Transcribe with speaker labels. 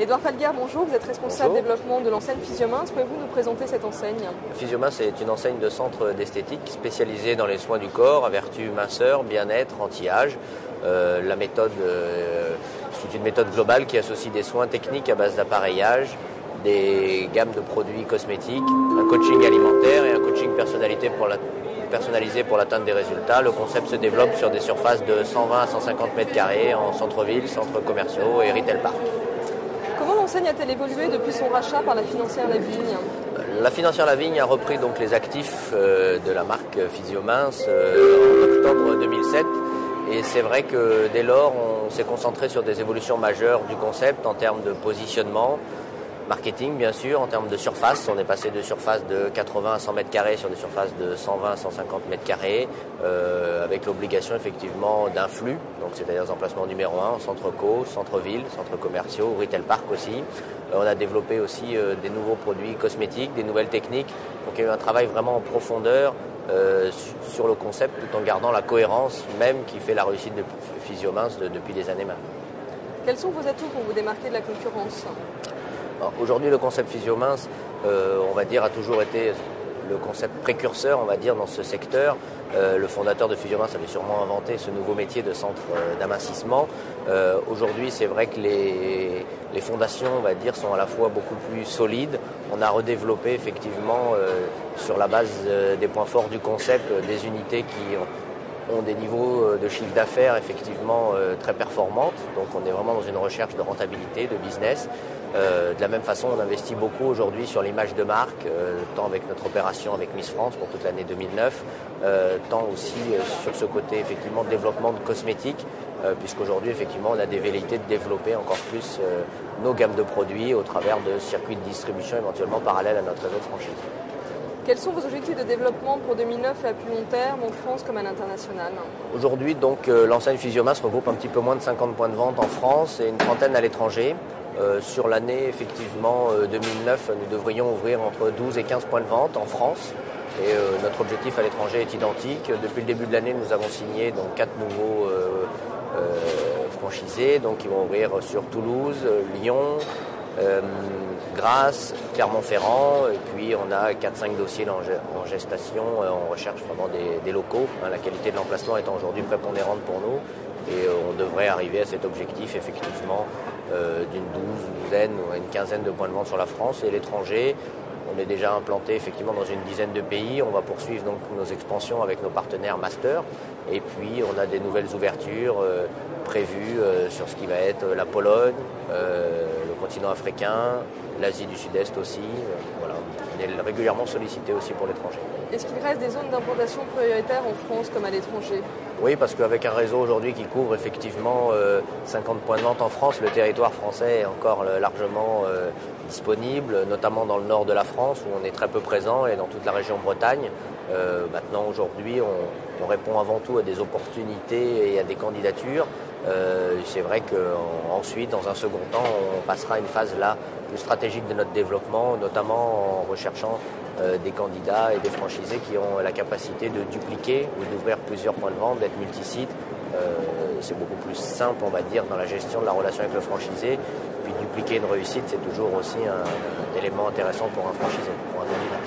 Speaker 1: Édouard Falguière, bonjour, vous êtes responsable
Speaker 2: Bonjour.
Speaker 1: développement de l'enseigne Physiomince. Pouvez-vous nous présenter cette enseigne?
Speaker 2: Physiomince est une enseigne de centre d'esthétique spécialisée dans les soins du corps à vertu minceur, bien-être, anti-âge. La méthode, c'est une méthode globale qui associe des soins techniques à base d'appareillage, des gammes de produits cosmétiques, un coaching alimentaire et un coaching personnalisé pour l'atteinte des résultats. Le concept se développe sur des surfaces de 120 à 150 mètres carrés en centre-ville, centres commerciaux et retail park.
Speaker 1: Comment l'enseigne a-t-elle évolué depuis son rachat par la financière Lavigne?
Speaker 2: La financière Lavigne a repris donc les actifs de la marque Physiomince en octobre 2007. Et c'est vrai que dès lors, on s'est concentré sur des évolutions majeures du concept en termes de positionnement, marketing bien sûr, en termes de surface. On est passé de surfaces de 80 à 100 mètres carrés sur des surfaces de 120 à 150 mètres carrés, avec l'obligation effectivement d'un flux, donc c'est-à-dire des emplacements numéro 1, centre-co, centre-ville, centres commerciaux, retail park aussi. On a développé aussi des nouveaux produits cosmétiques, des nouvelles techniques. Donc il y a eu un travail vraiment en profondeur sur le concept tout en gardant la cohérence même qui fait la réussite de Physiomince depuis des années maintenant.
Speaker 1: Quels sont vos atouts pour vous démarquer de la concurrence?
Speaker 2: Aujourd'hui, le concept Physiomince, on va dire, a toujours été le concept précurseur, on va dire, dans ce secteur. Le fondateur de Physiomince avait sûrement inventé ce nouveau métier de centre d'amincissement. Aujourd'hui, c'est vrai que les fondations, on va dire, sont à la fois beaucoup plus solides. On a redéveloppé effectivement, sur la base des points forts du concept, des unités qui ont des niveaux de chiffre d'affaires effectivement très performantes. Donc on est vraiment dans une recherche de rentabilité, de business. De la même façon, on investit beaucoup aujourd'hui sur l'image de marque, tant avec notre opération avec Miss France pour toute l'année 2009, tant aussi sur ce côté effectivement de développement de cosmétiques, puisqu'aujourd'hui effectivement on a des velléités de développer encore plus nos gammes de produits au travers de circuits de distribution éventuellement parallèles à notre réseau de franchise.
Speaker 1: Quels sont vos objectifs de développement pour 2009 et à plus long terme en France comme à l'international?
Speaker 2: Aujourd'hui, donc, l'enseigne Physiomince regroupe un petit peu moins de 50 points de vente en France et une trentaine à l'étranger. Sur l'année, effectivement, 2009, nous devrions ouvrir entre 12 et 15 points de vente en France. Et notre objectif à l'étranger est identique. Depuis le début de l'année, nous avons signé donc 4 nouveaux franchisés, donc qui vont ouvrir sur Toulouse, Lyon, Grasse, Clermont-Ferrand, et puis on a 4-5 dossiers en gestation. On recherche vraiment des locaux, la qualité de l'emplacement étant aujourd'hui prépondérante pour nous, et on devrait arriver à cet objectif effectivement d'une douzaine ou une quinzaine de points de vente sur la France et l'étranger. On est déjà implanté effectivement dans une dizaine de pays. On va poursuivre donc nos expansions avec nos partenaires master, et puis on a des nouvelles ouvertures prévues sur ce qui va être la Pologne, le continent africain, l'Asie du Sud-Est aussi. Voilà. On est régulièrement sollicité aussi pour l'étranger.
Speaker 1: Est-ce qu'il reste des zones d'implantation prioritaires en France comme à l'étranger?
Speaker 2: Oui, parce qu'avec un réseau aujourd'hui qui couvre effectivement 50 points de vente en France, le territoire français est encore largement disponible, notamment dans le nord de la France où on est très peu présent et dans toute la région Bretagne. Maintenant, aujourd'hui, on répond avant tout à des opportunités et à des candidatures. C'est vrai qu'ensuite, dans un second temps, on passera à une phase là plus stratégique de notre développement, notamment en recherchant des candidats et des franchisés qui ont la capacité de dupliquer ou d'ouvrir plusieurs points de vente, d'être multisites. C'est beaucoup plus simple, on va dire, dans la gestion de la relation avec le franchisé. Puis dupliquer une réussite, c'est toujours aussi un élément intéressant pour un franchisé, pour un candidat.